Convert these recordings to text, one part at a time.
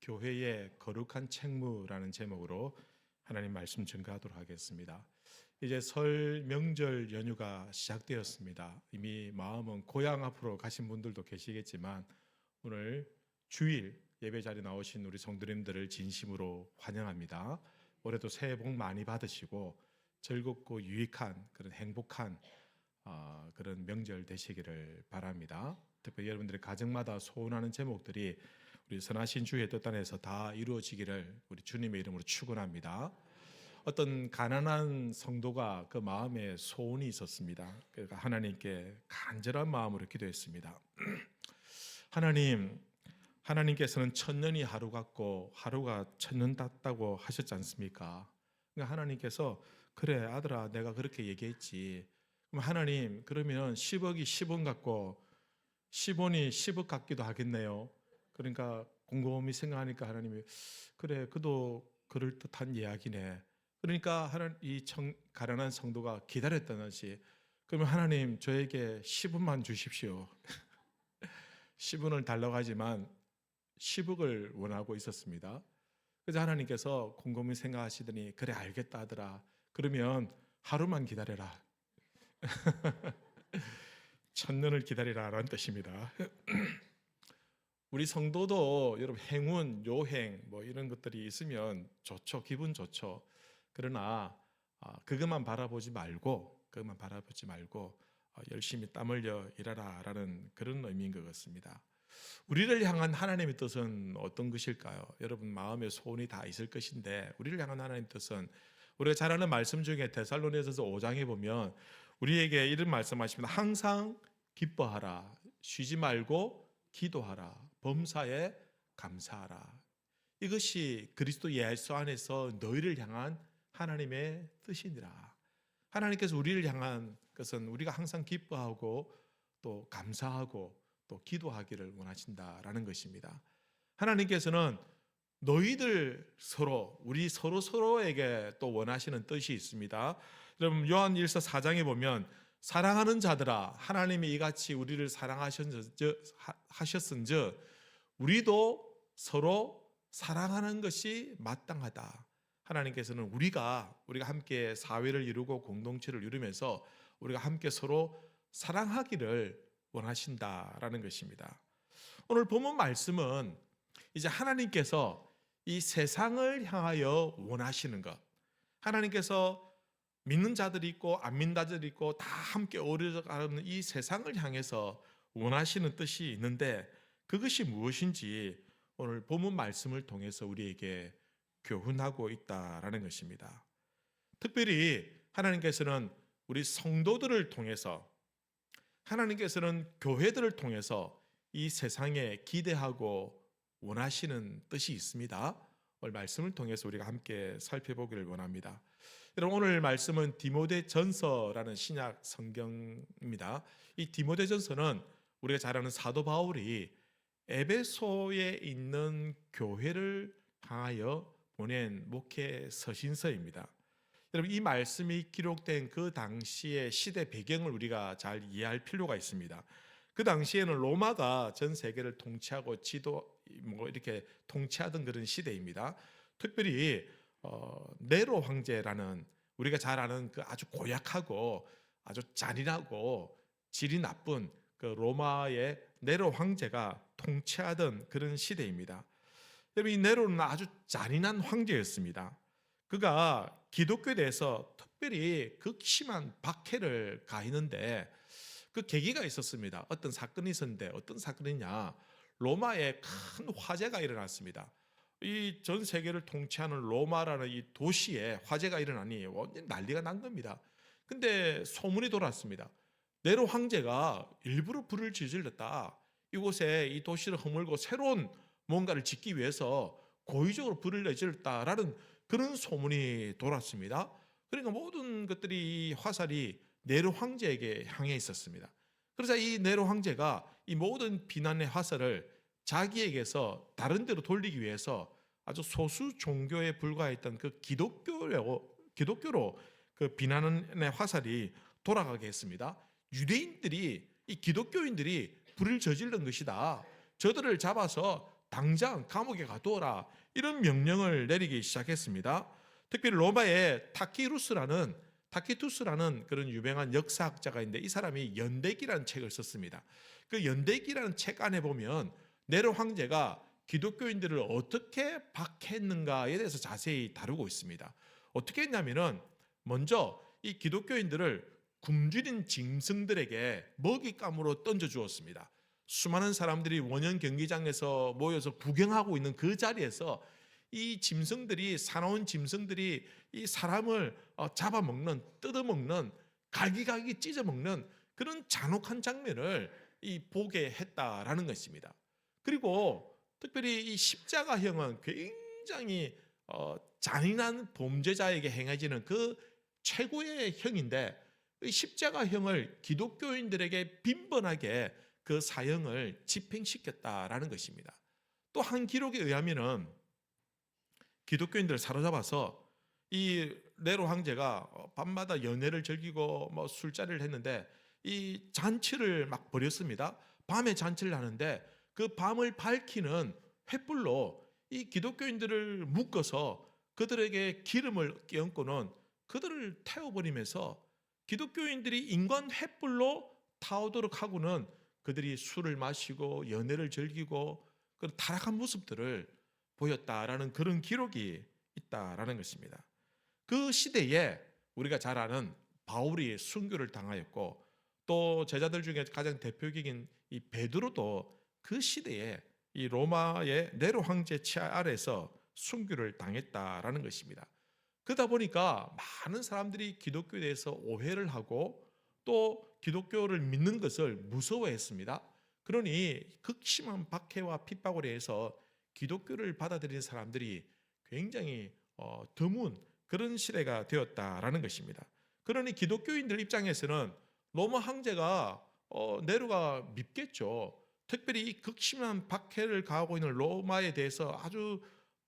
교회의 거룩한 책무라는 제목으로 하나님 말씀 증거하도록 하겠습니다. 이제 설 명절 연휴가 시작되었습니다. 이미 마음은 고향 앞으로 가신 분들도 계시겠지만 오늘 주일 예배 자리에 나오신 우리 성도님들을 진심으로 환영합니다. 올해도 새해 복 많이 받으시고 즐겁고 유익한 그런 행복한 그런 명절 되시기를 바랍니다. 특별히 여러분들의 가정마다 소원하는 제목들이 우리 선하신 주의 뜻 안에서 다 이루어지기를 우리 주님의 이름으로 축원합니다. 어떤 가난한 성도가 그 마음에 소원이 있었습니다. 그러니까 하나님께 간절한 마음으로 기도했습니다. 하나님께서는 천년이 하루 같고 하루가 천년 같다고 하셨지 않습니까? 그러니까 하나님께서 그래 아들아 내가 그렇게 얘기했지. 그럼 하나님 그러면 10억이 10원 같고 10원이 10억 같기도 하겠네요. 그러니까 곰곰이 생각하니까 하나님이 그래 그도 그럴듯한 이야기네. 그러니까 가난한 성도가 기다렸다는 것이 그러면 하나님 저에게 10원만 주십시오. 10원을 달라고 하지만 10억을 원하고 있었습니다. 그래서 하나님께서 곰곰이 생각하시더니 그래 알겠다 하더라. 그러면 하루만 기다려라. 천년을 기다리라라는 뜻입니다. 우리 성도도 여러분 행운, 요행 뭐 이런 것들이 있으면 좋죠. 기분 좋죠. 그러나 그것만 바라보지 말고 열심히 땀 흘려 일하라라는 그런 의미인 것 같습니다. 우리를 향한 하나님의 뜻은 어떤 것일까요? 여러분 마음에 소원이 다 있을 것인데 우리를 향한 하나님의 뜻은 우리가 잘 아는 말씀 중에 데살로니가서 5장에 보면 우리에게 이런 말씀하십니다. 항상 기뻐하라. 쉬지 말고 기도하라. 범사에 감사하라. 이것이 그리스도 예수 안에서 너희를 향한 하나님의 뜻이니라. 하나님께서 우리를 향한 것은 우리가 항상 기뻐하고 또 감사하고 또 기도하기를 원하신다라는 것입니다. 하나님께서는 너희들 우리 서로에게 또 원하시는 뜻이 있습니다. 여러분 요한 1서 4장에 보면 사랑하는 자들아 하나님이 이같이 우리를 사랑하셨은즉 우리도 서로 사랑하는 것이 마땅하다. 하나님께서는 우리가 함께 사회를 이루고 공동체를 이루면서 우리가 함께 서로 사랑하기를 원하신다라는 것입니다. 오늘 본문 말씀은 이제 하나님께서 이 세상을 향하여 원하시는 것, 하나님께서 믿는 자들이 있고 안 믿는 자들이 있고 다 함께 어우러져가는 이 세상을 향해서 원하시는 뜻이 있는데 그것이 무엇인지 오늘 본문 말씀을 통해서 우리에게 교훈하고 있다라는 것입니다. 특별히 하나님께서는 우리 성도들을 통해서 하나님께서는 교회들을 통해서 이 세상에 기대하고 원하시는 뜻이 있습니다. 오늘 말씀을 통해서 우리가 함께 살펴보기를 원합니다. 여러분 오늘 말씀은 디모데전서라는 신약 성경입니다. 이 디모데전서는 우리가 잘 아는 사도 바울이 에베소에 있는 교회를 향하여 보낸 목회 서신서입니다. 여러분 이 말씀이 기록된 그 당시의 시대 배경을 우리가 잘 이해할 필요가 있습니다. 그 당시에는 로마가 전 세계를 통치하고 이렇게 통치하던 그런 시대입니다. 특별히 네로 황제라는 우리가 잘 아는 그 아주 고약하고 아주 잔인하고 질이 나쁜 그 로마의 네로 황제가 통치하던 그런 시대입니다. 여러분 이 네로는 아주 잔인한 황제였습니다. 그가 기독교에 대해서 특별히 극심한 박해를 가했는데 그 계기가 있었습니다. 어떤 사건이 있었는데 어떤 사건이냐? 로마에 큰 화재가 일어났습니다. 이 전 세계를 통치하는 로마라는 이 도시에 화재가 일어나니 완전 난리가 난 겁니다. 근데 소문이 돌았습니다. 네로 황제가 일부러 불을 지질렀다. 이곳에 이 도시를 허물고 새로운 뭔가를 짓기 위해서 고의적으로 불을 내질렀다라는 그런 소문이 돌았습니다. 그러니까 모든 것들이 이 화살이 네로 황제에게 향해 있었습니다. 그래서 이 네로 황제가 이 모든 비난의 화살을 자기에게서 다른 데로 돌리기 위해서 아주 소수 종교에 불과했던 그 기독교로 그 비난의 화살이 돌아가게 했습니다. 이 기독교인들이 불을 저지른 것이다. 저들을 잡아서 당장 감옥에 가두어라, 이런 명령을 내리기 시작했습니다. 특별히 로마의 타키투스라는 그런 유명한 역사학자가 있는데, 이 사람이 연대기라는 책을 썼습니다. 그 연대기라는 책 안에 보면 네로 황제가 기독교인들을 어떻게 박해했는가에 대해서 자세히 다루고 있습니다. 어떻게 했냐면은, 먼저 이 기독교인들을 굶주린 짐승들에게 먹잇감으로 던져 주었습니다. 수많은 사람들이 원형 경기장에서 모여서 구경하고 있는 그 자리에서 이 짐승들이, 사나운 짐승들이 이 사람을 잡아먹는, 뜯어먹는, 갈기갈기 찢어먹는 그런 잔혹한 장면을 보게 했다라는 것입니다. 그리고 특별히 이 십자가형은 굉장히 잔인한 범죄자에게 행해지는 그 최고의 형인데, 이 십자가형을 기독교인들에게 빈번하게 그 사형을 집행시켰다라는 것입니다. 또 한 기록에 의하면은 기독교인들을 사로잡아서 이 네로 황제가 밤마다 연회를 즐기고 뭐 술자리를 했는데, 이 잔치를 막 벌였습니다. 밤에 잔치를 하는데 그 밤을 밝히는 횃불로 이 기독교인들을 묶어서 그들에게 기름을 끼얹고는 그들을 태워버리면서, 기독교인들이 인간 횃불로 타오도록 하고는 그들이 술을 마시고 연회를 즐기고 그런 타락한 모습들을 보였다라는 그런 기록이 있다라는 것입니다. 그 시대에 우리가 잘 아는 바울이 순교를 당하였고, 또 제자들 중에 가장 대표적인 이 베드로도 그 시대에 이 로마의 네로 황제 치하 아래에서 순교를 당했다라는 것입니다. 그러다 보니까 많은 사람들이 기독교에 대해서 오해를 하고 또 기독교를 믿는 것을 무서워했습니다. 그러니 극심한 박해와 핍박을 해서 기독교를 받아들이는 사람들이 굉장히 드문 그런 시대가 되었다라는 것입니다. 그러니 기독교인들 입장에서는 로마 황제가 네로가 밉겠죠. 특별히 이 극심한 박해를 가하고 있는 로마에 대해서 아주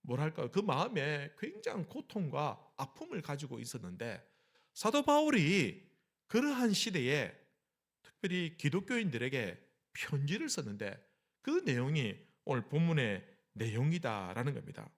뭐랄까, 그 마음에 굉장한 고통과 아픔을 가지고 있었는데, 사도 바울이 그러한 시대에 특별히 기독교인들에게 편지를 썼는데, 그 내용이 오늘 본문의 내용이다라는 겁니다.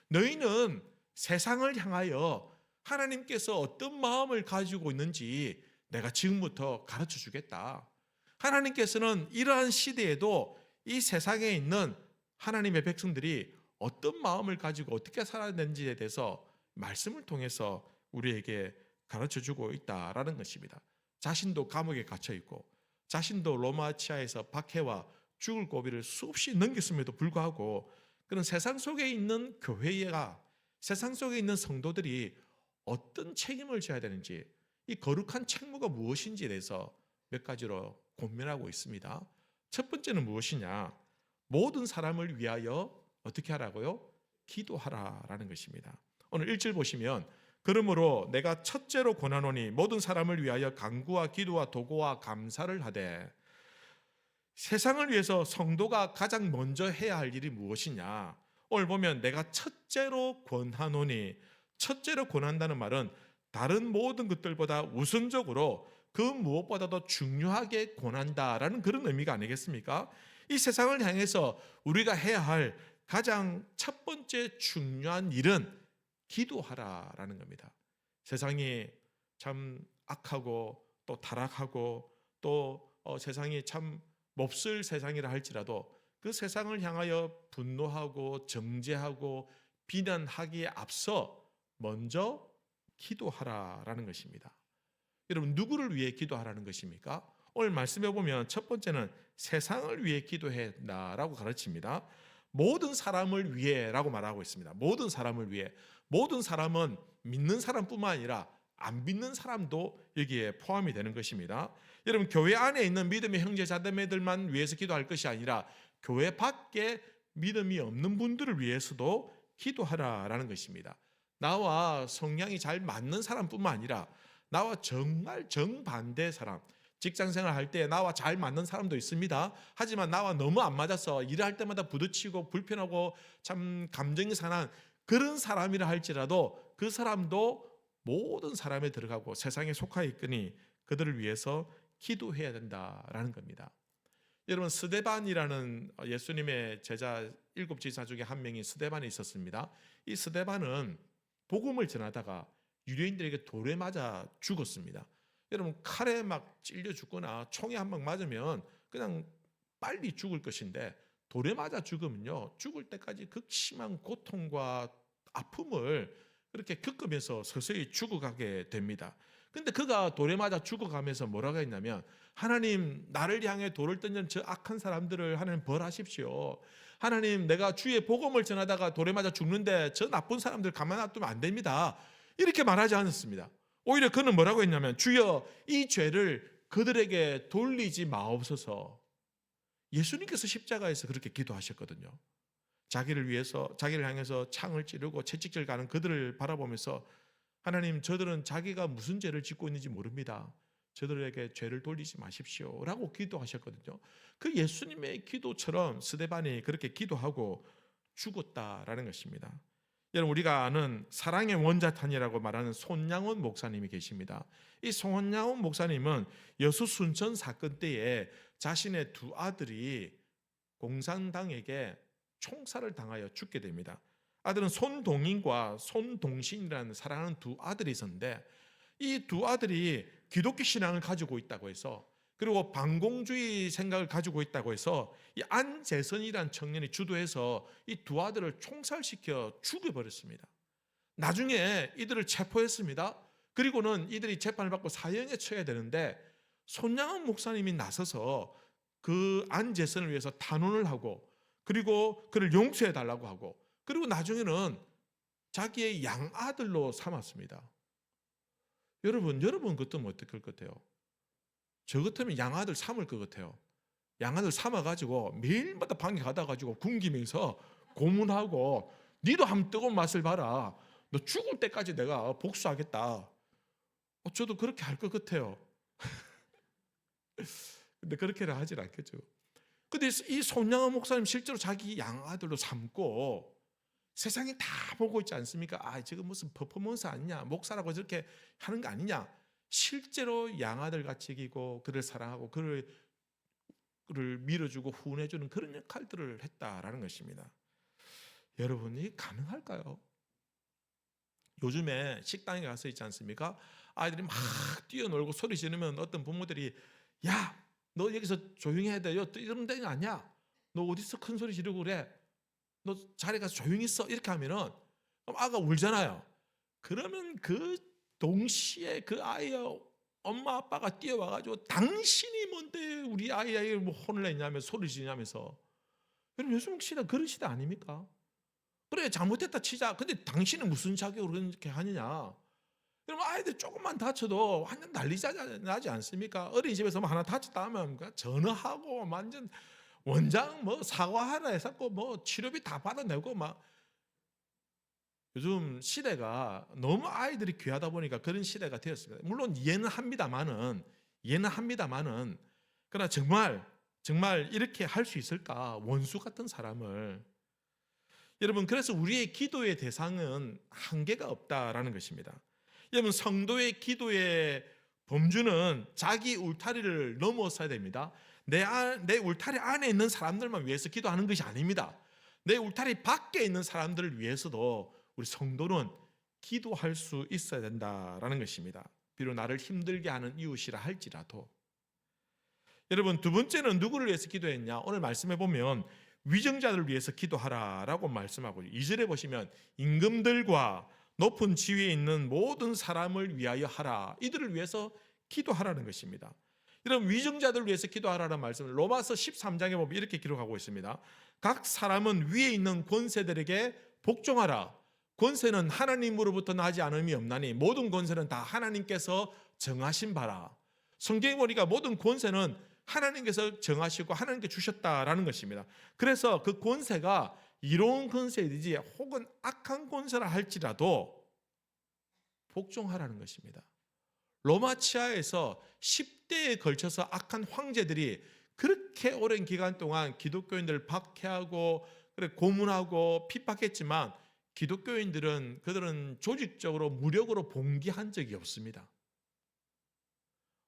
너희는 세상을 향하여 하나님께서 어떤 마음을 가지고 있는지 내가 지금부터 가르쳐 주겠다. 하나님께서는 이러한 시대에도 이 세상에 있는 하나님의 백성들이 어떤 마음을 가지고 어떻게 살아야 되는지에 대해서 말씀을 통해서 우리에게 가르쳐 주고 있다라는 것입니다. 자신도 감옥에 갇혀 있고, 자신도 로마 치하에서 박해와 죽을 고비를 수없이 넘겼음에도 불구하고, 그런 세상 속에 있는 교회가, 세상 속에 있는 성도들이 어떤 책임을 져야 되는지, 이 거룩한 책무가 무엇인지에 대해서 몇 가지로 고민하고 있습니다. 첫 번째는 무엇이냐? 모든 사람을 위하여 어떻게 하라고요? 기도하라라는 것입니다. 오늘 1절 보시면, 그러므로 내가 첫째로 권하노니 모든 사람을 위하여 간구와 기도와 도고와 감사를 하되. 세상을 위해서 성도가 가장 먼저 해야 할 일이 무엇이냐? 오늘 보면 내가 첫째로 권하노니, 첫째로 권한다는 말은 다른 모든 것들보다 우선적으로 그 무엇보다도 중요하게 권한다라는 그런 의미가 아니겠습니까? 이 세상을 향해서 우리가 해야 할 가장 첫 번째 중요한 일은 기도하라라는 겁니다. 세상이 참 악하고 또 타락하고 또 세상이 참 몹쓸 세상이라 할지라도 그 세상을 향하여 분노하고 정죄하고 비난하기에 앞서 먼저 기도하라라는 것입니다. 여러분, 누구를 위해 기도하라는 것입니까? 오늘 말씀해 보면 첫 번째는 세상을 위해 기도해라라고 가르칩니다. 모든 사람을 위해라고 말하고 있습니다. 모든 사람을 위해. 모든 사람은 믿는 사람뿐만 아니라 안 믿는 사람도 여기에 포함이 되는 것입니다. 여러분, 교회 안에 있는 믿음의 형제 자매들만 위해서 기도할 것이 아니라 교회 밖에 믿음이 없는 분들을 위해서도 기도하라라는 것입니다. 나와 성향이 잘 맞는 사람뿐만 아니라 나와 정말 정반대 사람, 직장생활 할 때 나와 잘 맞는 사람도 있습니다. 하지만 나와 너무 안 맞아서 일할 때마다 부딪히고 불편하고 참 감정이 상한 그런 사람이라 할지라도 그 사람도 모든 사람에 들어가고 세상에 속하여 있으니 그들을 위해서 기도해야 된다라는 겁니다. 여러분 스데반이라는 예수님의 제자 7지사 중에 한 명이 스데반이 있었습니다. 이 스데반은 복음을 전하다가 유대인들에게 돌에 맞아 죽었습니다. 여러분 칼에 막 찔려 죽거나 총에 한 방 맞으면 그냥 빨리 죽을 것인데 돌에 맞아 죽으면요 죽을 때까지 극심한 고통과 아픔을 그렇게 겪으면서 서서히 죽어가게 됩니다. 근데 그가 돌에 맞아 죽어가면서 뭐라고 했냐면 하나님 나를 향해 돌을 던진 저 악한 사람들을 하나님 벌하십시오. 하나님 내가 주의 복음을 전하다가 돌에 맞아 죽는데 저 나쁜 사람들 가만 놔두면 안 됩니다. 이렇게 말하지 않았습니다. 오히려 그는 뭐라고 했냐면 주여 이 죄를 그들에게 돌리지 마옵소서. 예수님께서 십자가에서 그렇게 기도하셨거든요. 자기를 위해서 자기를 향해서 창을 찌르고 채찍질 가는 그들을 바라보면서 하나님 저들은 자기가 무슨 죄를 짓고 있는지 모릅니다. 저들에게 죄를 돌리지 마십시오 라고 기도하셨거든요. 그 예수님의 기도처럼 스데반이 그렇게 기도하고 죽었다라는 것입니다. 여러분 우리가 아는 사랑의 원자탄이라고 말하는 손양원 목사님이 계십니다. 이 손양원 목사님은 여수 순천 사건 때에 자신의 두 아들이 공산당에게 총살을 당하여 죽게 됩니다. 아들은 손동인과 손동신이라는 사랑하는 두 아들이 있었는데 이 두 아들이 기독교 신앙을 가지고 있다고 해서 그리고 반공주의 생각을 가지고 있다고 해서 이 안재선이라는 청년이 주도해서 이 두 아들을 총살시켜 죽여버렸습니다. 나중에 이들을 체포했습니다. 그리고는 이들이 재판을 받고 사형에 처해야 되는데 손양원 목사님이 나서서 그 안재선을 위해서 탄원을 하고 그리고 그를 용서해 달라고 하고 그리고 나중에는 자기의 양아들로 삼았습니다. 여러분 같으면 어떻게 할 것 같아요? 저 같으면 양아들 삼을 것 같아요. 양아들 삼아가지고 매일마다 방에 가다가지고 굶기면서 고문하고 니도 한번 뜨거운 맛을 봐라. 너 죽을 때까지 내가 복수하겠다. 저도 그렇게 할 것 같아요. 근데 그렇게는 하질 않겠죠. 근데 이 손양원 목사님 실제로 자기 양아들로 삼고 세상이 다 보고 있지 않습니까? 지금 무슨 퍼포먼스 아니냐? 목사라고 저렇게 하는 거 아니냐? 실제로 양아들 같이 여기고 그를 사랑하고 그를 밀어주고 후원해주는 그런 역할들을 했다라는 것입니다. 여러분이 가능할까요? 요즘에 식당에 가서 있지 않습니까? 아이들이 막 뛰어놀고 소리 지르면 어떤 부모들이 야, 너 여기서 조용히 해야 돼요. 이러면 되는 거 아니야? 너 어디서 큰 소리 지르고 그래? 너 자리 가서 조용히 있어. 이렇게 하면은 아가 울잖아요. 그러면 그 동시에 그 아이의 엄마 아빠가 뛰어와가지고 당신이 뭔데 우리 아이에게 뭐 혼을 냈냐며 소리 지냐면서. 여러분 요즘 시대 그런 시대 아닙니까? 그래 잘못했다 치자. 근데 당신은 무슨 자격으로 그렇게 하느냐? 그럼 아이들 조금만 다쳐도 완전 난리 나지 않습니까? 어린이집에서 뭐 하나 다쳤다 하면 전화하고 완전 원장 뭐 사과하라 해서 뭐 치료비 다 받아내고 막. 요즘 시대가 너무 아이들이 귀하다 보니까 그런 시대가 되었습니다. 물론 이해는 합니다만은 그러나 정말 이렇게 할 수 있을까? 원수 같은 사람을. 여러분 그래서 우리의 기도의 대상은 한계가 없다라는 것입니다. 여러분 성도의 기도의 범주는 자기 울타리를 넘어서야 됩니다. 내 울타리 안에 있는 사람들만 위해서 기도하는 것이 아닙니다. 내 울타리 밖에 있는 사람들을 위해서도 우리 성도는 기도할 수 있어야 된다라는 것입니다. 비록 나를 힘들게 하는 이웃이라 할지라도. 여러분 두 번째는 누구를 위해서 기도했냐? 오늘 말씀해 보면 위정자들을 위해서 기도하라라고 말씀하고 2절에 보시면 임금들과 높은 지위에 있는 모든 사람을 위하여 하라. 이들을 위해서 기도하라는 것입니다. 여러분 위정자들을 위해서 기도하라는 말씀을 로마서 13장에 보면 이렇게 기록하고 있습니다. 각 사람은 위에 있는 권세들에게 복종하라. 권세는 하나님으로부터 나지 않음이 없나니 모든 권세는 다 하나님께서 정하신 바라. 성경에 보니까 모든 권세는 하나님께서 정하시고 하나님께 주셨다라는 것입니다. 그래서 그 권세가 이로운 권세이지 혹은 악한 권세라 할지라도 복종하라는 것입니다. 로마 치하에서 10대에 걸쳐서 악한 황제들이 그렇게 오랜 기간 동안 기독교인들을 박해하고 고문하고 핍박했지만 그들은 조직적으로 무력으로 봉기한 적이 없습니다.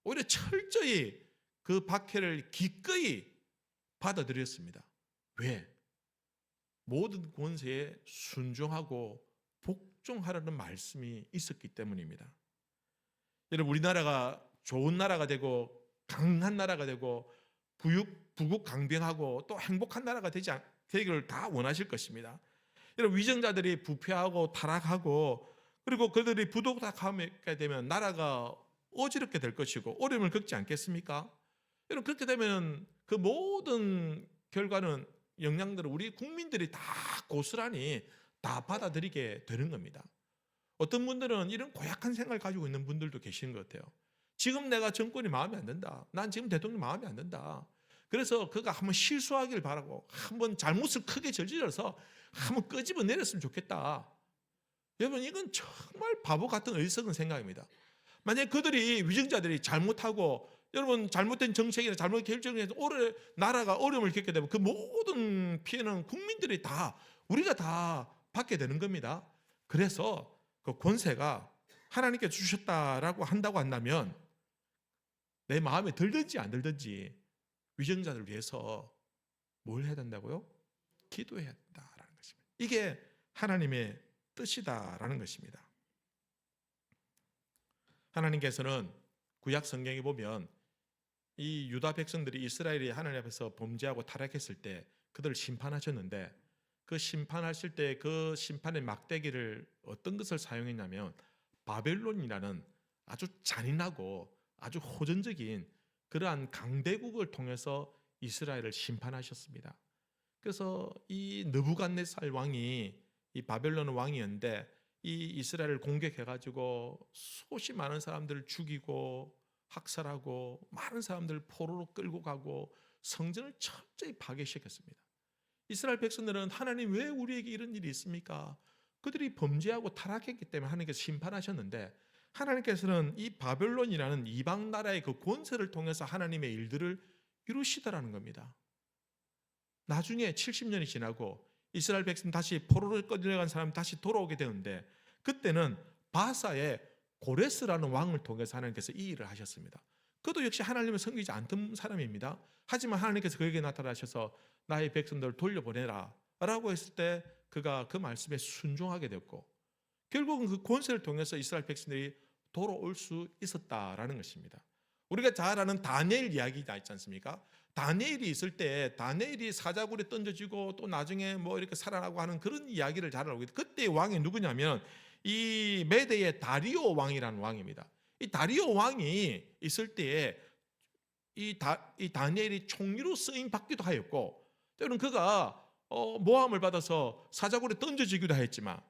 오히려 철저히 그 박해를 기꺼이 받아들였습니다. 왜? 모든 권세에 순종하고 복종하라는 말씀이 있었기 때문입니다. 여러분, 우리나라가 좋은 나라가 되고 강한 나라가 되고 부국강병하고 또 행복한 나라가 되기를 다 원하실 것입니다. 여러분, 위정자들이 부패하고 타락하고 그리고 그들이 부도덕하게 되면 나라가 어지럽게 될 것이고 어려움을 겪지 않겠습니까? 여러분, 그렇게 되면 그 모든 결과는 영향들을 우리 국민들이 다 고스란히 다 받아들이게 되는 겁니다. 어떤 분들은 이런 고약한 생각을 가지고 있는 분들도 계시는 것 같아요. 지금 내가 정권이 마음에 안 든다. 난 지금 대통령 마음에 안 든다. 그래서 그가 한번 실수하길 바라고 한번 잘못을 크게 저질러서 한번 끄집어 내렸으면 좋겠다. 여러분, 이건 정말 바보 같은 어리석은 생각입니다. 만약에 그들이 위정자들이 잘못하고 여러분 잘못된 정책이나 잘못된 결정을 해서 나라가 어려움을 겪게 되면 그 모든 피해는 국민들이 다 우리가 다 받게 되는 겁니다. 그래서 그 권세가 하나님께 주셨다라고 한다고 한다면 내 마음에 들든지 안 들든지 위정자들을 위해서 뭘 해야 된다고요? 기도해야 된다라는 것입니다. 이게 하나님의 뜻이다라는 것입니다. 하나님께서는 구약 성경에 보면 이 유다 백성들이 이스라엘이 하나님 앞에서 범죄하고 타락했을 때 그들을 심판하셨는데 그 심판하실 때 그 심판의 막대기를 어떤 것을 사용했냐면 바벨론이라는 아주 잔인하고 아주 호전적인 그러한 강대국을 통해서 이스라엘을 심판하셨습니다. 그래서 이 느부갓네살 왕이 이 바벨론 왕이었는데 이 이스라엘을 공격해가지고 수없이 많은 사람들을 죽이고 학살하고 많은 사람들을 포로로 끌고 가고 성전을 철저히 파괴시켰습니다. 이스라엘 백성들은 하나님 왜 우리에게 이런 일이 있습니까? 그들이 범죄하고 타락했기 때문에 하나님께서 심판하셨는데 하나님께서는 이 바벨론이라는 이방 나라의 그 권세를 통해서 하나님의 일들을 이루시더라는 겁니다. 나중에 70년이 지나고 이스라엘 백성 다시 포로로 끌려간 사람 다시 돌아오게 되는데 그때는 바사의 고레스라는 왕을 통해서 하나님께서 이 일을 하셨습니다. 그도 역시 하나님을 섬기지 않던 사람입니다. 하지만 하나님께서 그에게 나타나셔서 나의 백성들을 돌려보내라 라고 했을 때 그가 그 말씀에 순종하게 됐고 결국은 그 권세를 통해서 이스라엘 백성들이 돌아올 수 있었다라는 것입니다. 우리가 잘 아는 다니엘 이야기가 있지 않습니까? 다니엘이 있을 때 다니엘이 사자굴에 던져지고 또 나중에 뭐 이렇게 살아나고 하는 그런 이야기를 잘 알고 있어요. 그때의 왕이 누구냐면 이 메대의 다리오 왕이라는 왕입니다. 이 다리오 왕이 있을 때에 이 다니엘이 총리로 쓰임 받기도 하였고 때로는 그가 모함을 받아서 사자굴에 던져지기도 했지만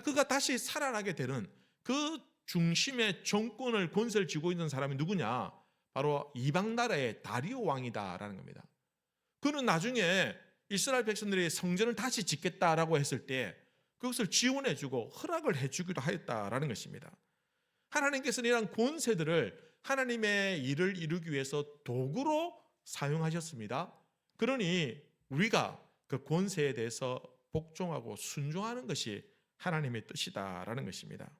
그가 다시 살아나게 되는 그 중심의 정권을 권세를 쥐고 있는 사람이 누구냐? 바로 이방 나라의 다리오 왕이다라는 겁니다. 그는 나중에 이스라엘 백성들이 성전을 다시 짓겠다라고 했을 때 그것을 지원해주고 허락을 해주기도 하였다라는 것입니다. 하나님께서는 이런 권세들을 하나님의 일을 이루기 위해서 도구로 사용하셨습니다. 그러니 우리가 그 권세에 대해서 복종하고 순종하는 것이 하나님의 뜻이다라는 것입니다.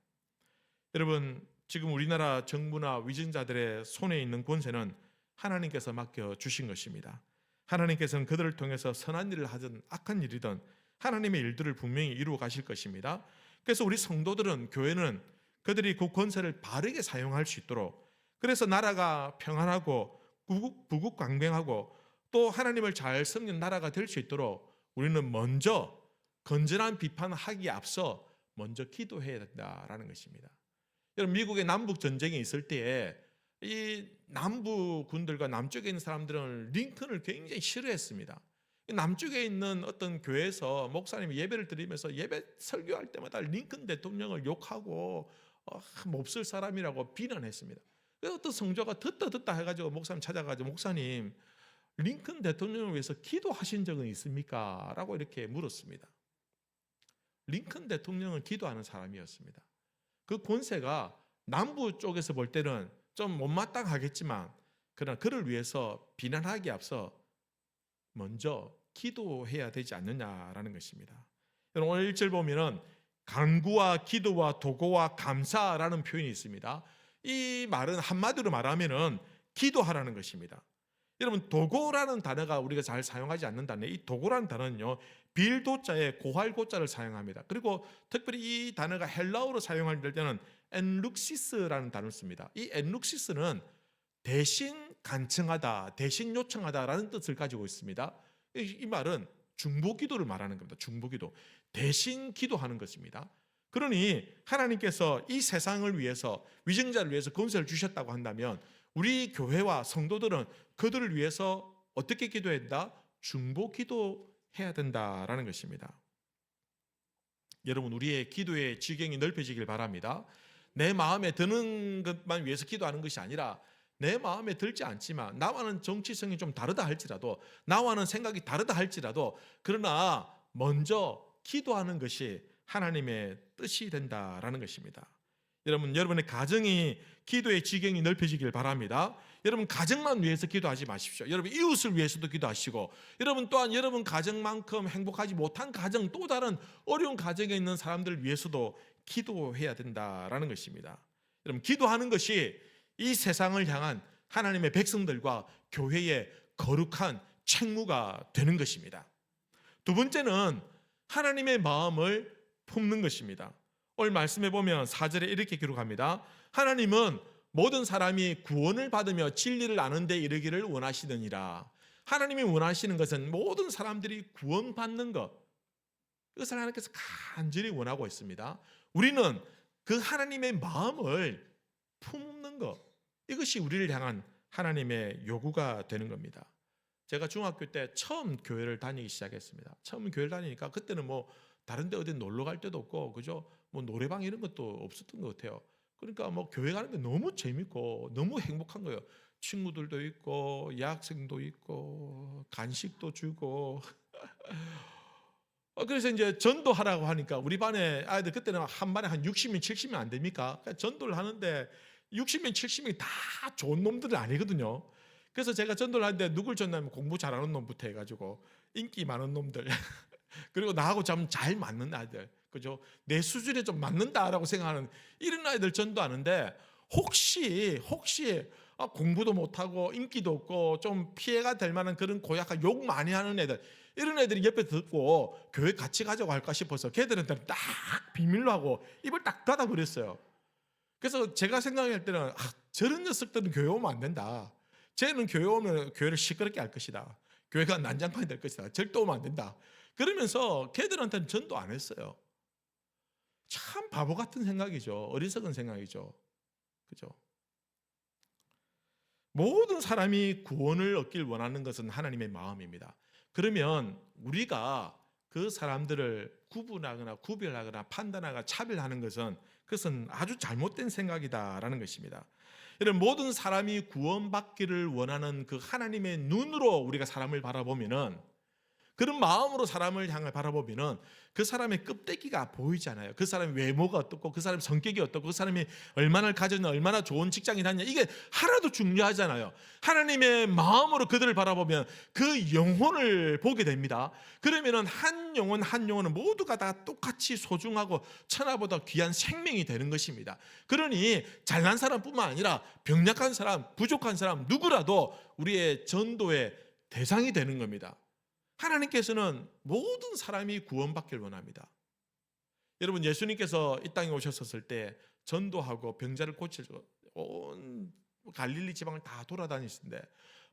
여러분, 지금 우리나라 정부나 위정자들의 손에 있는 권세는 하나님께서 맡겨주신 것입니다. 하나님께서는 그들을 통해서 선한 일을 하든 악한 일이든 하나님의 일들을 분명히 이루어 가실 것입니다. 그래서 우리 성도들은, 교회는 그들이 그 권세를 바르게 사용할 수 있도록, 그래서 나라가 평안하고 부국강병하고 또 하나님을 잘 섬기는 나라가 될 수 있도록 우리는 먼저 건전한 비판을 하기에 앞서 먼저 기도해야 된다라는 것입니다. 여러분, 미국의 남북 전쟁이 있을 때에 이 남부 군들과 남쪽에 있는 사람들은 링컨을 굉장히 싫어했습니다. 남쪽에 있는 어떤 교회에서 목사님이 예배를 드리면서 예배 설교할 때마다 링컨 대통령을 욕하고 몹쓸 사람이라고 비난했습니다. 그래서 어떤 성도가 듣다 해가지고 목사님 찾아가지고 목사님 링컨 대통령을 위해서 기도하신 적은 있습니까? 라고 이렇게 물었습니다. 링컨 대통령은 기도하는 사람이었습니다. 그 권세가 남부 쪽에서 볼 때는 좀 못마땅하겠지만 그러나 그를 위해서 비난하기에 앞서 먼저 기도해야 되지 않느냐라는 것입니다. 오늘 1절 보면은 간구와 기도와 도고와 감사라는 표현이 있습니다. 이 말은 한마디로 말하면은 기도하라는 것입니다. 여러분 도고라는 단어가 우리가 잘 사용하지 않는 단어예요. 이 도고라는 단어는요, 빌도자에 고할고자를 사용합니다. 그리고 특별히 이 단어가 헬라어로 사용할 때는 엔룩시스라는 단어를 씁니다. 이 엔룩시스는 대신 간청하다, 대신 요청하다라는 뜻을 가지고 있습니다. 이 말은 중보기도를 말하는 겁니다. 중보기도, 대신 기도하는 것입니다. 그러니 하나님께서 이 세상을 위해서, 위정자를 위해서 권세를 주셨다고 한다면 우리 교회와 성도들은 그들을 위해서 어떻게 기도해야 된다? 중보기도해야 된다라는 것입니다. 여러분, 우리의 기도의 지경이 넓혀지길 바랍니다. 내 마음에 드는 것만 위해서 기도하는 것이 아니라 내 마음에 들지 않지만, 나와는 정치성이 좀 다르다 할지라도, 나와는 생각이 다르다 할지라도, 그러나 먼저 기도하는 것이 하나님의 뜻이 된다라는 것입니다. 여러분, 여러분의 가정이 기도의 지경이 넓혀지길 바랍니다. 여러분, 가정만 위해서 기도하지 마십시오. 여러분, 이웃을 위해서도 기도하시고, 여러분 또한 여러분 가정만큼 행복하지 못한 가정, 또 다른 어려운 가정에 있는 사람들을 위해서도 기도해야 된다라는 것입니다. 여러분, 기도하는 것이 이 세상을 향한 하나님의 백성들과 교회의 거룩한 책무가 되는 것입니다. 두 번째는 하나님의 마음을 품는 것입니다. 오늘 말씀해 보면 4절에 이렇게 기록합니다. 하나님은 모든 사람이 구원을 받으며 진리를 아는 데 이르기를 원하시느니라. 하나님이 원하시는 것은 모든 사람들이 구원받는 것, 그것을 하나님께서 간절히 원하고 있습니다. 우리는 그 하나님의 마음을 품는 것, 이것이 우리를 향한 하나님의 요구가 되는 겁니다. 제가 중학교 때 처음 교회를 다니기 시작했습니다. 처음 교회를 다니니까 그때는 뭐 다른 데 어디 놀러 갈 데도 없고, 그죠? 뭐 노래방 이런 것도 없었던 것 같아요. 그러니까 뭐 교회 가는 게 너무 재밌고 너무 행복한 거예요. 친구들도 있고 여학생도 있고 간식도 주고 그래서 이제 전도하라고 하니까 우리 반에 아이들, 그때는 한 반에 한 60명 70명 안 됩니까? 그러니까 전도를 하는데 60명 70명이 다 좋은 놈들은 아니거든요. 그래서 제가 전도를 하는데 누굴 줬냐면 공부 잘하는 놈부터 해가지고 인기 많은 놈들 그리고 나하고 좀 잘 맞는 아이들, 그죠? 내 수준에 좀 맞는다라고 생각하는 이런 아이들 전도하는데, 혹시 공부도 못하고 인기도 없고 좀 피해가 될 만한 그런 고약한 욕 많이 하는 애들, 이런 애들이 옆에 듣고 교회 같이 가자고 할까 싶어서 걔들한테는 딱 비밀로 하고 입을 딱 닫아 버렸어요. 그래서 제가 생각할 때는 저런 녀석들은 교회 오면 안 된다. 쟤는 교회 오면 교회를 시끄럽게 할 것이다. 교회가 난장판이 될 것이다. 절대 오면 안 된다. 그러면서 걔들한테는 전도 안 했어요. 참 바보 같은 생각이죠. 어리석은 생각이죠. 그죠? 모든 사람이 구원을 얻길 원하는 것은 하나님의 마음입니다. 그러면 우리가 그 사람들을 구분하거나 구별하거나 판단하거나 차별하는 것은, 그것은 아주 잘못된 생각이다라는 것입니다. 이런 모든 사람이 구원받기를 원하는 그 하나님의 눈으로 우리가 사람을 바라보면은, 그런 마음으로 사람을 향해 바라보면은 그 사람의 껍데기가 보이잖아요. 그 사람의 외모가 어떻고, 그 사람의 성격이 어떻고, 그 사람이 얼마나 가졌냐, 얼마나 좋은 직장이 다녔냐, 이게 하나도 중요하잖아요. 하나님의 마음으로 그들을 바라보면 그 영혼을 보게 됩니다. 그러면은 한 영혼 한 영혼은 모두가 다 똑같이 소중하고 천하보다 귀한 생명이 되는 것입니다. 그러니 잘난 사람뿐만 아니라 병약한 사람, 부족한 사람 누구라도 우리의 전도의 대상이 되는 겁니다. 하나님께서는 모든 사람이 구원받길 원합니다. 여러분, 예수님께서 이 땅에 오셨을 때 전도하고 병자를 고치고 온 갈릴리 지방을 다 돌아다니시는데,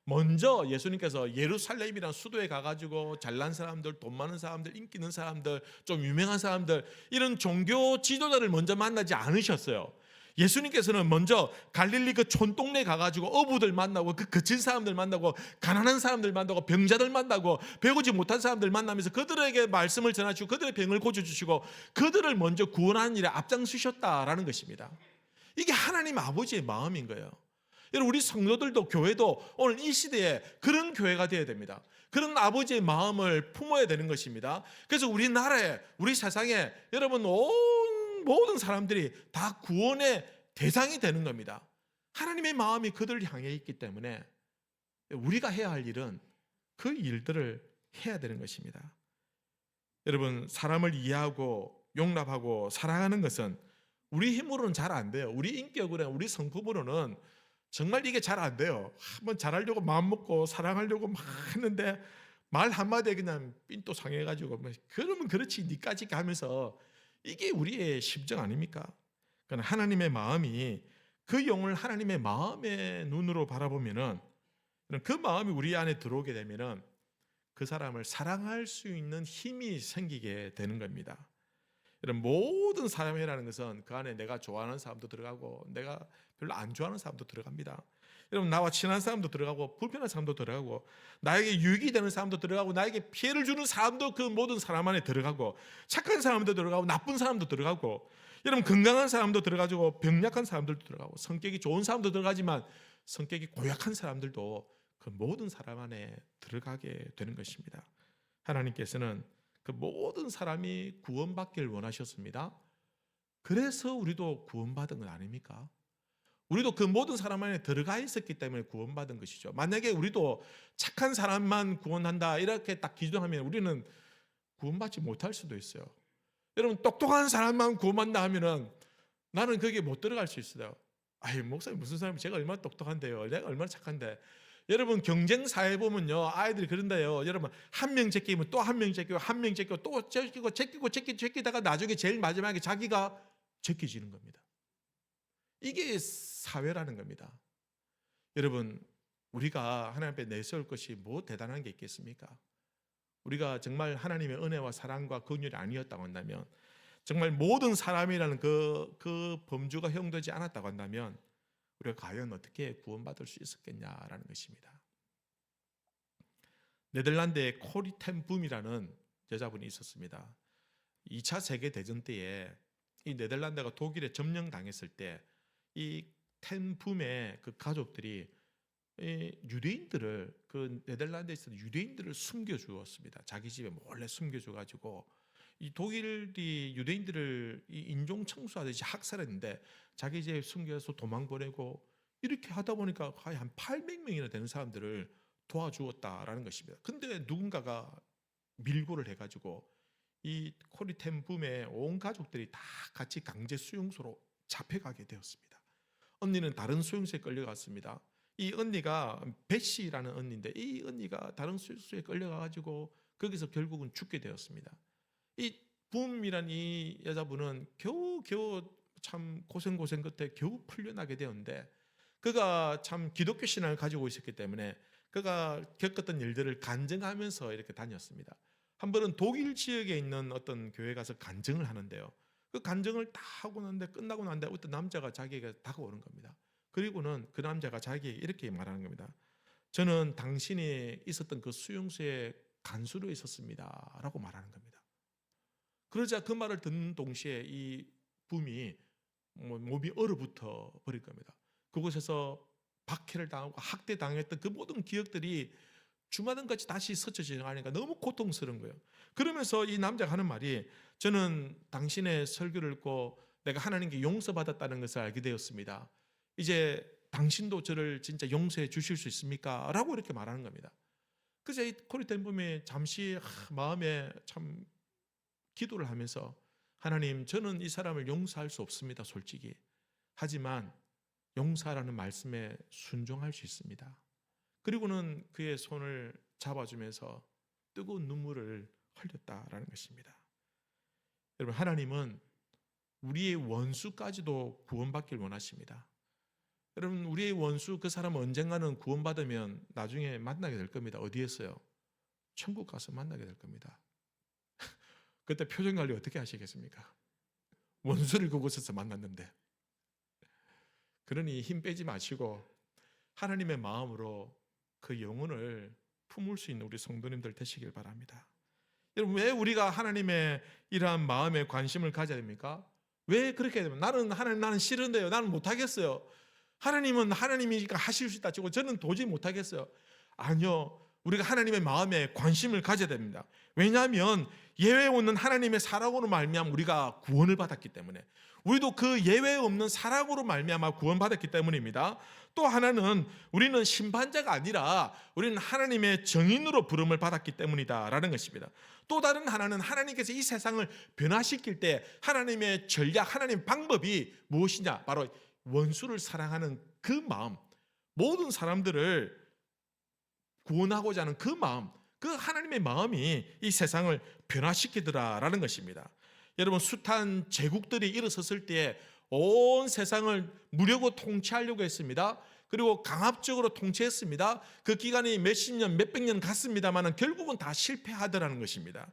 먼저 예수님께서 예루살렘이라는 수도에 가가지고 잘난 사람들, 돈 많은 사람들, 인기 있는 사람들, 좀 유명한 사람들, 이런 종교 지도자를 먼저 만나지 않으셨어요. 예수님께서는 먼저 갈릴리 그 촌동네 가가지고 어부들 만나고, 그 거친 사람들 만나고, 가난한 사람들 만나고, 병자들 만나고, 배우지 못한 사람들 만나면서 그들에게 말씀을 전하시고 그들의 병을 고쳐주시고 그들을 먼저 구원하는 일에 앞장서셨다라는 것입니다. 이게 하나님 아버지의 마음인 거예요. 여러분, 우리 성도들도 교회도 오늘 이 시대에 그런 교회가 되어야 됩니다. 그런 아버지의 마음을 품어야 되는 것입니다. 그래서 우리나라에, 우리 세상에 여러분 모든 사람들이 다 구원의 대상이 되는 겁니다. 하나님의 마음이 그들을 향해 있기 때문에 우리가 해야 할 일은 그 일들을 해야 되는 것입니다. 여러분, 사람을 이해하고 용납하고 사랑하는 것은 우리 힘으로는 잘 안 돼요. 우리 인격으로는, 우리 성품으로는 정말 이게 잘 안 돼요. 한번 잘하려고 마음 먹고 사랑하려고 막 했는데 말 한마디에 그냥 삔또 상해가지고 뭐 그러면 그렇지 니까지 하면서 이게 우리의 심정 아닙니까? 그러나 하나님의 마음이 그 영을 하나님의 마음의 눈으로 바라보면은 그 마음이 우리 안에 들어오게 되면은 그 사람을 사랑할 수 있는 힘이 생기게 되는 겁니다. 여러분 모든 사람이라는 것은 그 안에 내가 좋아하는 사람도 들어가고 내가 별로 안 좋아하는 사람도 들어갑니다. 여러분 나와 친한 사람도 들어가고 불편한 사람도 들어가고 나에게 유익이 되는 사람도 들어가고 나에게 피해를 주는 사람도 그 모든 사람 안에 들어가고 착한 사람도 들어가고 나쁜 사람도 들어가고 여러분 건강한 사람도 들어가고 병약한 사람들도 들어가고 성격이 좋은 사람도 들어가지만 성격이 고약한 사람들도 그 모든 사람 안에 들어가게 되는 것입니다. 하나님께서는 그 모든 사람이 구원받기를 원하셨습니다. 그래서 우리도 구원받은 건 아닙니까? 우리도 그 모든 사람 안에 들어가 있었기 때문에 구원받은 것이죠. 만약에 우리도 착한 사람만 구원한다 이렇게 딱 기준하면 우리는 구원받지 못할 수도 있어요. 여러분 똑똑한 사람만 구원받나 하면은 나는 거기에 못 들어갈 수 있어요. 아이 목사님 무슨 사람 제가 얼마나 똑똑한데요. 내가 얼마나 착한데. 여러분 경쟁 사회 보면요 아이들이 그런데요. 여러분 한 명 제끼면 또 한 명 제끼고 한 명 제끼고 또 제끼다가 나중에 제일 마지막에 자기가 제끼지는 겁니다. 이게 사회라는 겁니다. 여러분 우리가 하나님 앞에 내세울 것이 뭐 대단한 게 있겠습니까? 우리가 정말 하나님의 은혜와 사랑과 긍휼이 아니었다고 한다면 정말 모든 사람이라는 그 범주가 형되지 않았다고 한다면 우리가 과연 어떻게 구원받을 수 있었겠냐라는 것입니다. 네덜란드의 코리 텐 붐이라는 여자분이 있었습니다. 2차 세계대전 때에 이 네덜란드가 독일에 점령당했을 때 이 텐 붐의 그 가족들이 유대인들을 그 네덜란드에 있었던 유대인들을 숨겨주었습니다. 자기 집에 몰래 숨겨줘가지고 이 독일이 유대인들을 인종 청소하듯이 학살했는데 자기 집에 숨겨서 도망 보내고 이렇게 하다 보니까 거의 한 800명이나 되는 사람들을 도와주었다라는 것입니다. 근데 누군가가 밀고를 해가지고 이 코리텐 붐의 온 가족들이 다 같이 강제 수용소로 잡혀가게 되었습니다. 언니는 다른 수용소에 끌려갔습니다. 이 언니가 베시라는 언니인데 이 언니가 다른 수용소에 끌려가가지고 거기서 결국은 죽게 되었습니다. 이 붐이란 이 여자분은 겨우 참 고생 끝에 겨우 풀려나게 되었는데 그가 참 기독교 신앙을 가지고 있었기 때문에 그가 겪었던 일들을 간증하면서 이렇게 다녔습니다. 한 번은 독일 지역에 있는 어떤 교회 가서 간증을 하는데요. 그 간증을 다 하고 났는데 끝나고 났는데 어떤 남자가 자기에게 다가오는 겁니다. 그리고는 그 남자가 자기에게 이렇게 말하는 겁니다. 저는 당신이 있었던 그 수용소에 간수로 있었습니다. 라고 말하는 겁니다. 그러자 그 말을 듣는 동시에 이 붐이 몸이 얼어붙어 버릴 겁니다. 그곳에서 박해를 당하고 학대당했던 그 모든 기억들이 주마등같이 다시 스쳐 지나가니까 너무 고통스러운 거예요. 그러면서 이 남자가 하는 말이 저는 당신의 설교를 읽고 내가 하나님께 용서받았다는 것을 알게 되었습니다. 이제 당신도 저를 진짜 용서해 주실 수 있습니까? 라고 이렇게 말하는 겁니다. 그래서 이 코리텐 붐이 잠시 마음에 참 기도를 하면서 하나님 저는 이 사람을 용서할 수 없습니다. 솔직히. 하지만 용서라는 말씀에 순종할 수 있습니다. 그리고는 그의 손을 잡아주면서 뜨거운 눈물을 흘렸다라는 것입니다. 여러분 하나님은 우리의 원수까지도 구원받길 원하십니다. 여러분 우리의 원수 그 사람은 언젠가는 구원받으면 나중에 만나게 될 겁니다. 어디에서요? 천국 가서 만나게 될 겁니다. 그때 표정 관리 어떻게 하시겠습니까? 원수를 그곳에서 만났는데. 그러니 힘 빼지 마시고 하나님의 마음으로 그 영혼을 품을 수 있는 우리 성도님들 되시길 바랍니다. 여러분 왜 우리가 하나님의 이러한 마음에 관심을 가져야 됩니까? 왜 그렇게 되면 나는 싫은데요. 나는 못하겠어요. 하나님은 하나님이니까 하실 수 있다 치고 저는 도저히 못하겠어요. 아니요. 우리가 하나님의 마음에 관심을 가져야 됩니다. 왜냐하면 예외 없는 하나님의 사랑으로 말미암아 우리가 구원을 받았기 때문에 우리도 그 예외 없는 사랑으로 말미암아 구원받았기 때문입니다. 또 하나는 우리는 심판자가 아니라 우리는 하나님의 정인으로 부름을 받았기 때문이다라는 것입니다. 또 다른 하나는 하나님께서 이 세상을 변화시킬 때 하나님의 전략, 하나님의 방법이 무엇이냐? 바로 원수를 사랑하는 그 마음, 모든 사람들을 구원하고자 하는 그 마음, 그 하나님의 마음이 이 세상을 변화시키더라라는 것입니다. 여러분, 숱한 제국들이 일어섰을 때에 온 세상을 무력으로 통치하려고 했습니다. 그리고 강압적으로 통치했습니다. 그 기간이 몇십 년, 몇백 년 갔습니다만 결국은 다 실패하더라는 것입니다.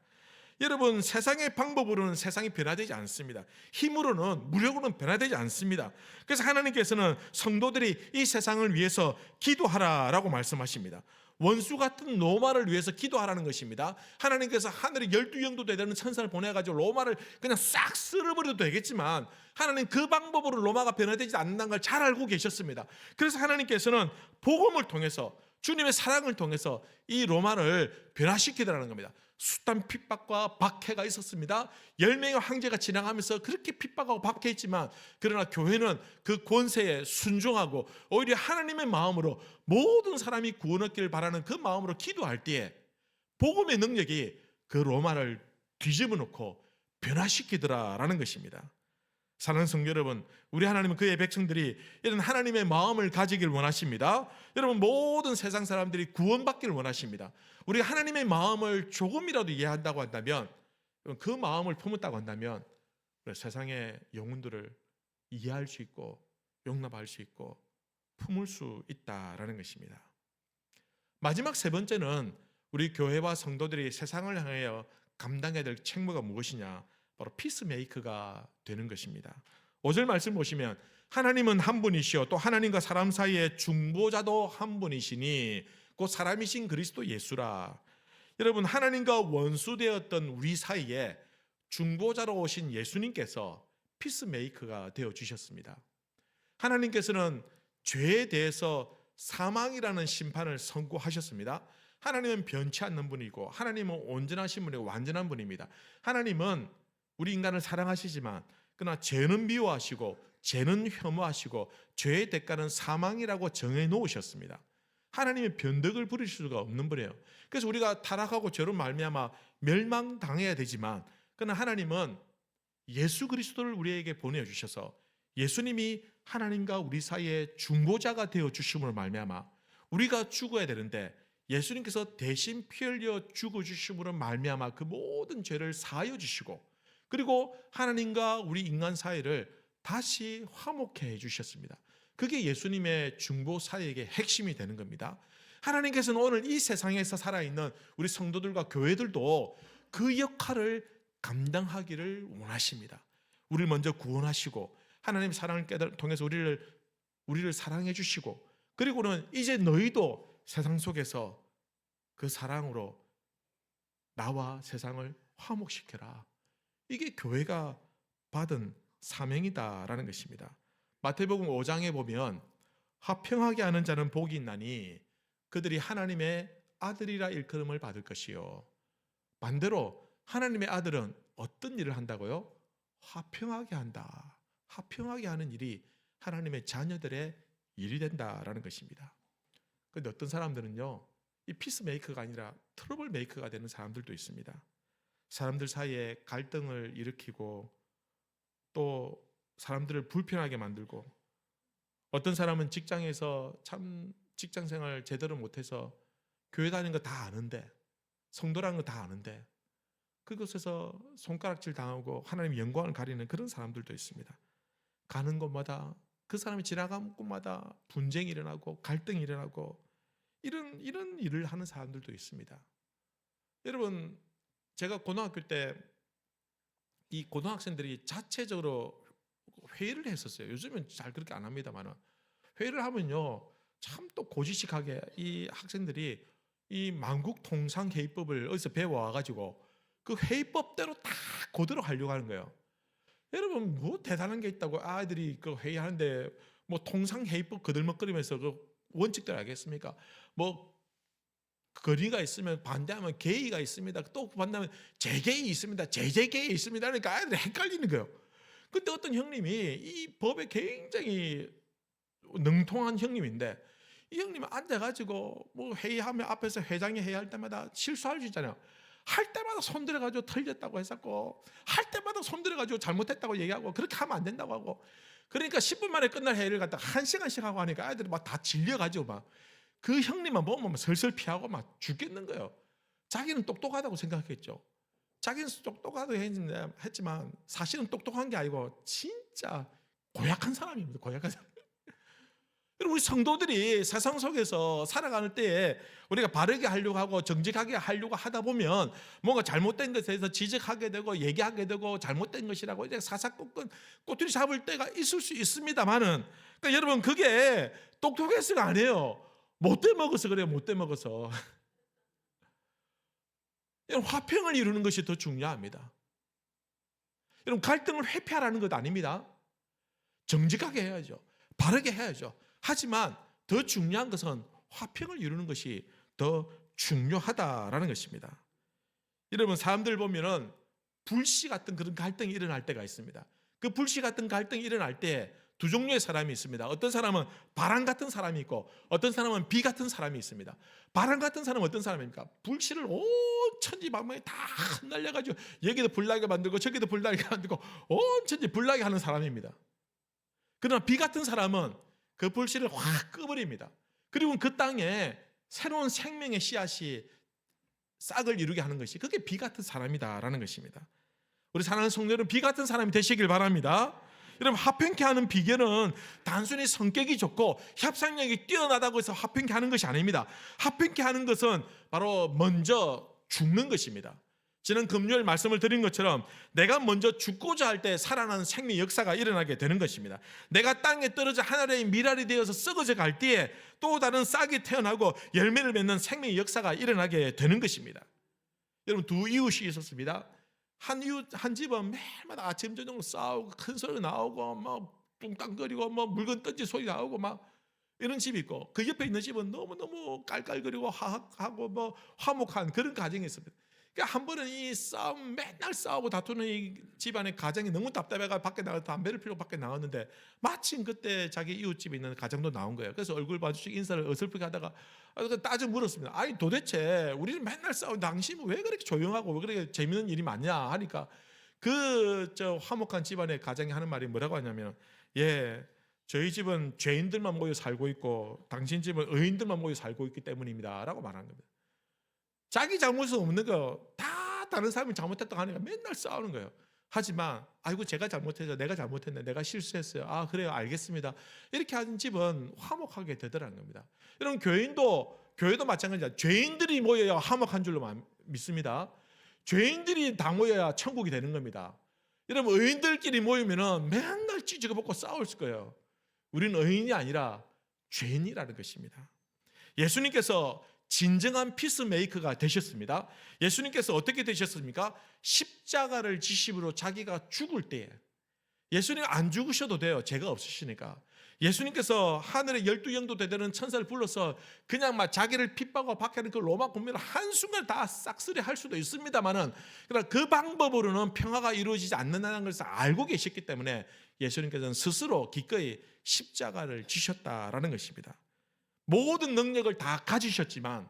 여러분, 세상의 방법으로는 세상이 변화되지 않습니다. 힘으로는, 무력으로는 변화되지 않습니다. 그래서 하나님께서는 성도들이 이 세상을 위해서 기도하라라고 말씀하십니다. 원수 같은 로마를 위해서 기도하라는 것입니다. 하나님께서 하늘에 12영도 되는 천사를 보내가지고 로마를 그냥 싹 쓸어버려도 되겠지만 하나님 그 방법으로 로마가 변화되지 않는다는 걸 잘 알고 계셨습니다. 그래서 하나님께서는 복음을 통해서, 주님의 사랑을 통해서 이 로마를 변화시키더라는 겁니다. 숱한 핍박과 박해가 있었습니다. 10명의 황제가 지나가면서 그렇게 핍박하고 박해했지만, 그러나 교회는 그 권세에 순종하고 오히려 하나님의 마음으로 모든 사람이 구원 얻기를 바라는 그 마음으로 기도할 때에 복음의 능력이 그 로마를 뒤집어 놓고 변화시키더라라는 것입니다. 사랑하는 성도 여러분, 우리 하나님은 그의 백성들이 이런 하나님의 마음을 가지길 원하십니다. 여러분, 모든 세상 사람들이 구원받기를 원하십니다. 우리가 하나님의 마음을 조금이라도 이해한다고 한다면, 그 마음을 품었다고 한다면 세상의 영혼들을 이해할 수 있고 용납할 수 있고 품을 수 있다라는 것입니다. 마지막 세 번째는 우리 교회와 성도들이 세상을 향하여 감당해야 될 책무가 무엇이냐, 바로 피스메이커가 되는 것입니다. 5절 말씀 보시면 하나님은 한 분이시요 또 하나님과 사람 사이의 중보자도 한 분이시니 곧 사람이신 그리스도 예수라. 여러분, 하나님과 원수되었던 우리 사이에 중보자로 오신 예수님께서 피스메이커가 되어 주셨습니다. 하나님께서는 죄에 대해서 사망이라는 심판을 선고하셨습니다. 하나님은 변치 않는 분이고 하나님은 온전하신 분이고 완전한 분입니다. 하나님은 우리 인간을 사랑하시지만 그러나 죄는 미워하시고 죄는 혐오하시고 죄의 대가는 사망이라고 정해 놓으셨습니다. 하나님의 변덕을 부릴 수가 없는 분이에요. 그래서 우리가 타락하고 죄로 말미암아 멸망당해야 되지만, 그러나 하나님은 예수 그리스도를 우리에게 보내주셔서 예수님이 하나님과 우리 사이에 중보자가 되어 주심으로 말미암아 우리가 죽어야 되는데 예수님께서 대신 피 흘려 죽어주심으로 말미암아 그 모든 죄를 사하여 주시고, 그리고 하나님과 우리 인간 사이를 다시 화목해 주셨습니다. 그게 예수님의 중보 사역의 핵심이 되는 겁니다. 하나님께서는 오늘 이 세상에서 살아있는 우리 성도들과 교회들도 그 역할을 감당하기를 원하십니다. 우리를 먼저 구원하시고 하나님의 사랑을 통해서 우리를 사랑해 주시고, 그리고는 이제 너희도 세상 속에서 그 사랑으로 나와 세상을 화목시켜라. 이게 교회가 받은 사명이다라는 것입니다. 마태복음 5장에 보면 화평하게 하는 자는 복이 있나니 그들이 하나님의 아들이라 일컬음을 받을 것이요. 반대로 하나님의 아들은 어떤 일을 한다고요? 화평하게 한다. 화평하게 하는 일이 하나님의 자녀들의 일이 된다라는 것입니다. 그런데 어떤 사람들은요, 이 피스메이커가 아니라 트러블 메이커가 되는 사람들도 있습니다. 사람들 사이에 갈등을 일으키고 또 사람들을 불편하게 만들고, 어떤 사람은 직장에서 참 직장생활 제대로 못해서 교회 다니는 거 다 아는데, 성도라는 거 다 아는데 그곳에서 손가락질 당하고 하나님 영광을 가리는 그런 사람들도 있습니다. 가는 곳마다, 그 사람이 지나가는 곳마다 분쟁이 일어나고 갈등이 일어나고 이런 일을 하는 사람들도 있습니다. 여러분, 제가 고등학교 때 이 고등학생들이 자체적으로 회의를 했었어요. 요즘은 잘 그렇게 안 합니다만, 회의를 하면요 참 또 고지식하게 이 학생들이 이 만국통상회의법을 어디서 배워와가지고 그 회의법대로 다 그대로 하려고 하는 거예요. 여러분, 뭐 대단한 게 있다고 아이들이 그 회의하는데 뭐 통상회의법 거들먹거리면서 그 원칙들 알겠습니까? 뭐 거리가 있으면 반대하면 개의가 있습니다. 또 반대하면 재개의 있습니다. 제재개의 있습니다. 그러니까 아이들이 헷갈리는 거예요. 근데 어떤 형님이 이 법에 굉장히 능통한 형님인데, 이 형님이 앉아가지고 뭐 회의하면 앞에서 회장이 회의할 때마다 실수할 수 있잖아요. 할 때마다 손들어가지고 틀렸다고 했었고, 할 때마다 손들어가지고 잘못했다고 얘기하고, 그렇게 하면 안 된다고 하고, 그러니까 10분 만에 끝날 회의를 갖다가 1시간씩 하고 하니까 아이들이 막 다 질려가지고 막 그 형님만 보면 막 슬슬 피하고 막 죽겠는 거예요. 자기는 똑똑하다고 생각했죠. 자기는 똑똑하다고 했지만 사실은 똑똑한 게 아니고 진짜 고약한 사람입니다. 고약한 사람. 그리고 우리 성도들이 세상 속에서 살아가는 때에 우리가 바르게 하려고 하고 정직하게 하려고 하다 보면 뭔가 잘못된 것에 대해서 지적하게 되고 얘기하게 되고 잘못된 것이라고 이제 사사건건 꼬투리 잡을 때가 있을 수 있습니다만은, 그러니까 여러분 그게 똑똑해서가 아니에요. 못돼 먹어서 그래요. 못돼 먹어서. 여러분 화평을 이루는 것이 더 중요합니다. 여러분 갈등을 회피하라는 것 아닙니다. 정직하게 해야죠. 바르게 해야죠. 하지만 더 중요한 것은 화평을 이루는 것이 더 중요하다라는 것입니다. 여러분 사람들 보면은 불씨 같은 그런 갈등이 일어날 때가 있습니다. 그 불씨 같은 갈등이 일어날 때 두 종류의 사람이 있습니다. 어떤 사람은 바람 같은 사람이 있고 어떤 사람은 비 같은 사람이 있습니다. 바람 같은 사람은 어떤 사람입니까? 불씨를 온 천지방망이 다 흩날려가지고 여기도 불나게 만들고 저기도 불나게 만들고 온 천지 불나게 하는 사람입니다. 그러나 비 같은 사람은 그 불씨를 확 꺼버립니다. 그리고 그 땅에 새로운 생명의 씨앗이 싹을 이루게 하는 것이 그게 비 같은 사람이다라는 것입니다. 우리 사랑하는 성도들은 비 같은 사람이 되시길 바랍니다. 여러분 화평케 하는 비결은 단순히 성격이 좋고 협상력이 뛰어나다고 해서 화평케 하는 것이 아닙니다. 화평케 하는 것은 바로 먼저 죽는 것입니다. 지난 금요일 말씀을 드린 것처럼 내가 먼저 죽고자 할 때 살아나는 생명 역사가 일어나게 되는 것입니다. 내가 땅에 떨어져 하늘의 미랄이 되어서 썩어져 갈 때에 또 다른 싹이 태어나고 열매를 맺는 생명 역사가 일어나게 되는 것입니다. 여러분 두 이웃이 있었습니다. 한 집은 매일마다 아침 저녁으로 싸우고 큰 소리 나오고 막 뚱땅거리고 뭐 물건 던지 소리 나오고 막 이런 집이 있고, 그 옆에 있는 집은 너무너무 깔깔거리고 하하하고 뭐 화목한 그런 가정이 있습니다. 그러니까 한 번은 이 싸움 맨날 싸우고 다투는 이 집안의 가정이 너무 답답해가 밖에 나가서 담배를 피우고 밖에 나왔는데 마침 그때 자기 이웃집에 있는 가정도 나온 거예요. 그래서 얼굴 마주치고 인사를 어설프게 하다가 따져 물었습니다. 아니 도대체 우리는 맨날 싸우는데 당신은 왜 그렇게 조용하고 왜 그렇게 재밌는 일이 많냐 하니까 그 화목한 집안의 가정이 하는 말이 뭐라고 하냐면, 예, 저희 집은 죄인들만 모여 살고 있고 당신 집은 의인들만 모여 살고 있기 때문입니다 라고 말하는 겁니다. 자기 잘못은 없는 거 다 다른 사람이 잘못했다고 하니까 맨날 싸우는 거예요. 하지만 아이고 제가 잘못해서 내가 잘못했네, 내가 실수했어요, 아 그래요 알겠습니다, 이렇게 하는 집은 화목하게 되더라는 겁니다. 여러분 교회도 마찬가지입니다. 죄인들이 모여야 화목한 줄로 믿습니다. 죄인들이 다 모여야 천국이 되는 겁니다. 여러분 의인들끼리 모이면 맨날 찌지고 볶고 싸울 거예요. 우리는 의인이 아니라 죄인이라는 것입니다. 예수님께서 진정한 피스메이커가 되셨습니다. 예수님께서 어떻게 되셨습니까? 십자가를 지심으로 자기가 죽을 때에, 예수님 안 죽으셔도 돼요. 죄가 없으시니까. 예수님께서 하늘의 12영도 되는 천사를 불러서 그냥 막 자기를 핍박하고 박해하는 그 로마 군민을 한순간 다 싹쓸이 할 수도 있습니다만은, 그러나 그 방법으로는 평화가 이루어지지 않는다는 것을 알고 계셨기 때문에 예수님께서는 스스로 기꺼이 십자가를 지셨다라는 것입니다. 모든 능력을 다 가지셨지만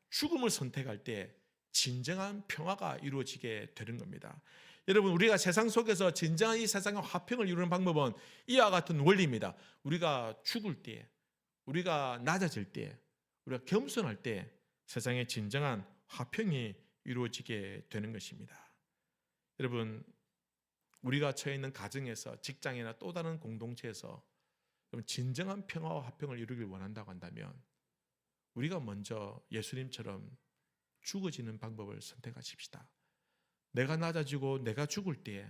죽음을 선택할 때 진정한 평화가 이루어지게 되는 겁니다. 여러분 우리가 세상 속에서 진정한 이 세상의 화평을 이루는 방법은 이와 같은 원리입니다. 우리가 죽을 때, 우리가 낮아질 때, 우리가 겸손할 때 세상에 진정한 화평이 이루어지게 되는 것입니다. 여러분 우리가 처해 있는 가정에서, 직장이나 또 다른 공동체에서 진정한 평화와 화평을 이루길 원한다고 한다면 우리가 먼저 예수님처럼 죽어지는 방법을 선택하십시다. 내가 낮아지고 내가 죽을 때에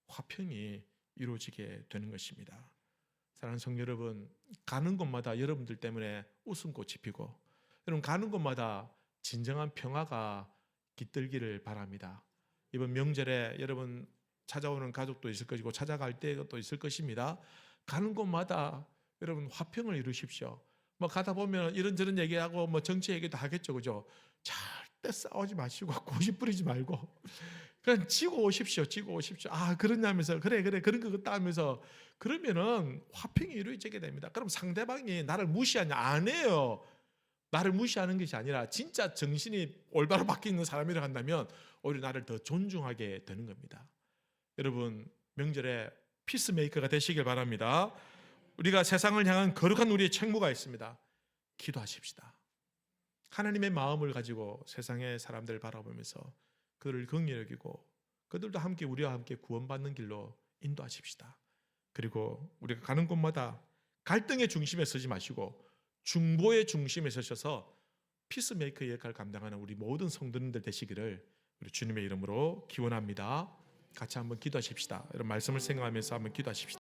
화평이 이루어지게 되는 것입니다. 사랑하는 성도 여러분, 가는 곳마다 여러분들 때문에 웃음꽃이 피고 여러분 가는 곳마다 진정한 평화가 깃들기를 바랍니다. 이번 명절에 여러분 찾아오는 가족도 있을 것이고 찾아갈 때도 있을 것입니다. 가는 곳마다 여러분 화평을 이루십시오. 뭐 가다 보면 이런저런 얘기하고 뭐 정치 얘기도 하겠죠, 그죠? 절대 싸우지 마시고 고집 부리지 말고 그냥 지고 오십시오. 아 그러냐면서 그래 그런 거 같다 하면서 그러면은 화평이 이루어지게 됩니다. 그럼 상대방이 나를 무시하냐? 안 해요. 나를 무시하는 것이 아니라 진짜 정신이 올바로 바뀌는 사람이라 한다면 오히려 나를 더 존중하게 되는 겁니다. 여러분 명절에 피스메이커가 되시길 바랍니다. 우리가 세상을 향한 거룩한 우리의 책무가 있습니다. 기도하십시다. 하나님의 마음을 가지고 세상의 사람들을 바라보면서 그들을 긍휼히 여기고 그들도 함께 우리와 함께 구원받는 길로 인도하십시다. 그리고 우리가 가는 곳마다 갈등의 중심에 서지 마시고 중보의 중심에 서셔서 피스메이커의 역할을 감당하는 우리 모든 성도님들 되시기를 우리 주님의 이름으로 기원합니다. 같이 한번 기도하십시다. 이런 말씀을 생각하면서 한번 기도하십시다.